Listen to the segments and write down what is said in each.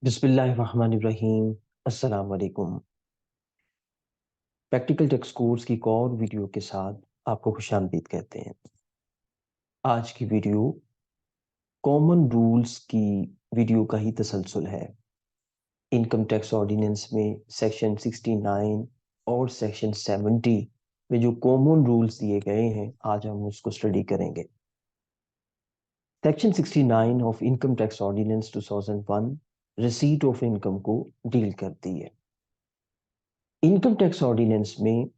बिस्मिल्लाहिर्रहमानिर्रहीम। अस्सलाम वालेकुम। प्रैक्टिकल टेक्स्ट कोर्स की एक और वीडियो के साथ आपको खुशामदीद कहते हैं। आज की वीडियो कॉमन रूल्स की वीडियो का ही तसलसल है। इनकम टैक्स ऑर्डिनेंस में सेक्शन 69 और सेक्शन 70 में जो कॉमन रूल्स दिए गए हैं, आज हम उसको स्टडी करेंगे। Section 69 of income tax ordinance 2001 receipt of income को डील करती है। इनकम टैक्स ऑर्डिनेंस में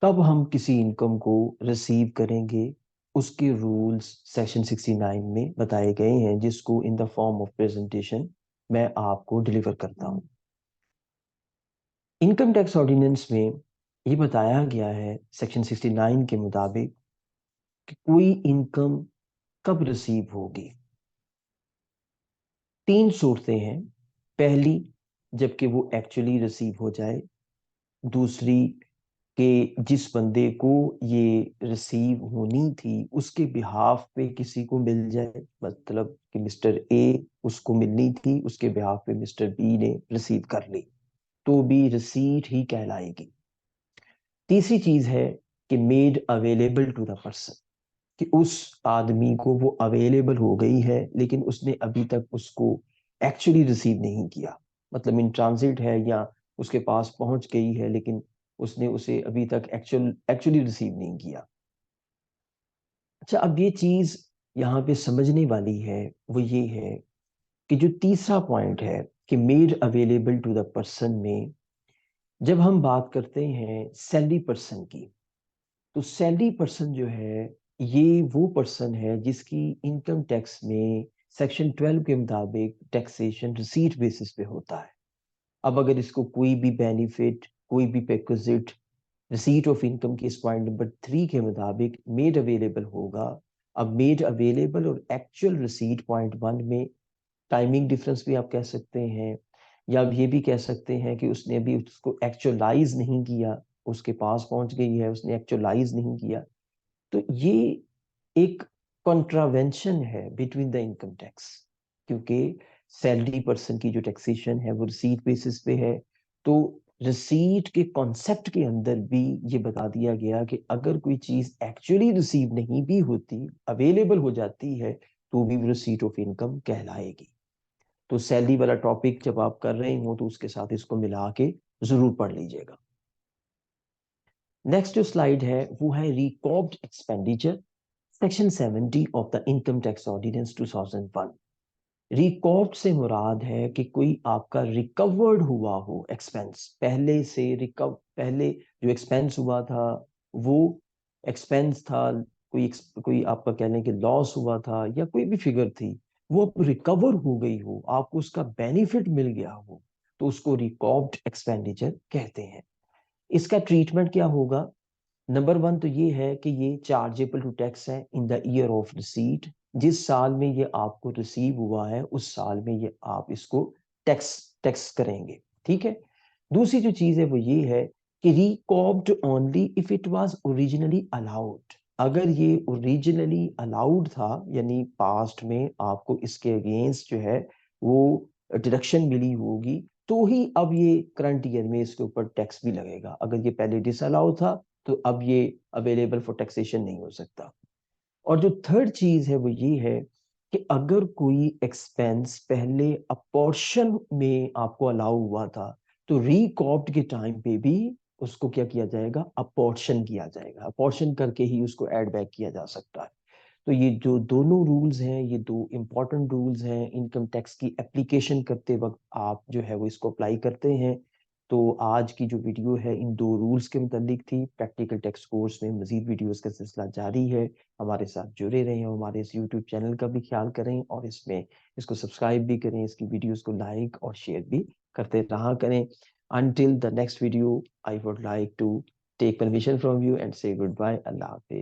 तब हम किसी इनकम को रिसीव करेंगे, उसके रूल्स सेक्शन 69 में बताए गए हैं, जिसको in the form of presentation मैं आपको डिलीवर करता हूं। इनकम टैक्स ऑर्डिनेंस में ये बताया गया है सेक्शन 69 के मुताबिक कि कोई इनकम कब रिसीव होगी। तीन सूरतें हैं। पहली, जबकि वो एक्चुअली रिसीव हो जाए। दूसरी, कि जिस बंदे को ये रिसीव होनी थी उसके बिहाफ पे किसी को मिल जाए, मतलब कि मिस्टर ए उसको मिलनी थी, उसके बिहाफ पे मिस्टर बी ने रिसीव कर ली, तो भी रिसीट ही कहलाएगी। तीसरी चीज है कि made available to the person, कि उस आदमी को वो अवेलेबल हो गई है लेकिन उसने अभी तक उसको एक्चुअली रिसीव नहीं किया, मतलब इन ट्रांजिट है या उसके पास पहुंच गई है लेकिन उसने उसे अभी तक एक्चुअली रिसीव नहीं किया। अच्छा, अब ये चीज यहाँ पे समझने वाली है, वो ये है कि जो तीसरा पॉइंट है कि made available to the person में, जब हम बात करते हैं सैलरी पर्सन की, तो सैलरी पर्सन जो है ये वो पर्सन है जिसकी इनकम टैक्स में सेक्शन 12 के मुताबिक टैक्सेशन रिसीट बेसिस पे होता है। अब अगर इसको कोई भी बेनिफिट, कोई भी पेक्विजिट रिसीट ऑफ इनकम के इस पॉइंट नंबर 3 के मुताबिक मेड अवेलेबल होगा। अब मेड अवेलेबल और एक्चुअल रिसीट पॉइंट 1 में टाइमिंग डिफरेंस भी आप कह सकते हैं, या आप ये भी कह सकते हैं कि उसने अभी उसको एक्चुअलाइज नहीं किया, उसके पास पहुंच गई है, उसने एक्चुअलाइज नहीं किया। तो ये एक कॉन्ट्रावेंशन है बिटवीन द इनकम टैक्स, क्योंकि सैलरी पर्सन की जो टैक्सेशन है वो रिसीट बेसिस पे है। तो रिसीट के कॉन्सेप्ट के अंदर भी ये बता दिया गया कि अगर कोई चीज एक्चुअली रिसीव नहीं भी होती, अवेलेबल हो जाती है, तो भी रिसीट ऑफ इनकम कहलाएगी। तो सैलरी वाला टॉपिक जब आप कर रहे हो तो उसके साथ इसको मिला के जरूर पढ़ लीजिएगा। नेक्स्ट जो स्लाइड है वो है record expenditure, section 70 of the income tax ordinance 2001। Record से मुराद है कि कोई आपका रिकवर्ड हुआ हो एक्सपेंस, पहले से पहले जो एक्सपेंस हुआ था वो एक्सपेंस था, कोई आपका कहने के लॉस हुआ था या कोई भी फिगर थी, वो अब रिकवर हो गई हो, आपको उसका बेनिफिट मिल गया हो, तो उसको रिकॉर्ड एक्सपेंडिचर कहते हैं। इसका ट्रीटमेंट क्या होगा? नंबर वन तो ये है कि ये चार्जेबल टू टैक्स है in the year of receipt. जिस साल में ये आपको रिसीव हुआ है उस साल में ये आप इसको टैक्स टैक्स करेंगे। ठीक है। दूसरी जो चीज है वो ये है कि record only if it was originally allowed. अगर ये ओरिजिनली अलाउड था, यानी पास्ट में आपको इसके अगेंस्ट जो है वो डिडक्शन मिली होगी, तो ही अब ये करंट ईयर में इसके ऊपर टैक्स भी लगेगा। अगर ये पहले डिसअलाउ था तो अब ये अवेलेबल फॉर टैक्सेशन नहीं हो सकता। और जो थर्ड चीज है वो ये है कि अगर कोई एक्सपेंस पहले अपोर्शन में आपको अलाउ हुआ था, तो रिकॉर्ड के टाइम पे भी उसको क्या किया जाएगा? अपोर्शन किया जाएगा। अपोर्शन करके ही उसको ऐड बैक किया जा सकता है। तो ये जो दोनों रूल्स हैं, ये दो इंपॉर्टेंट रूल्स हैं, इनकम टैक्स की एप्लीकेशन करते वक्त आप जो है वो इसको अप्लाई करते हैं। तो आज की जो वीडियो है इन दो रूल्स के मुतालिक थी। प्रैक्टिकल टैक्स कोर्स में मजीद वीडियोस का सिलसिला जारी है। हमारे साथ जुड़े रहें और हमारे इस यूट्यूब चैनल का भी ख्याल करें, और इसको सब्सक्राइब भी करें, इसकी वीडियोस को लाइक और शेयर भी करते रहा करें। Until the next video, I would like to take permission from you and say goodbye. Allah Hafiz.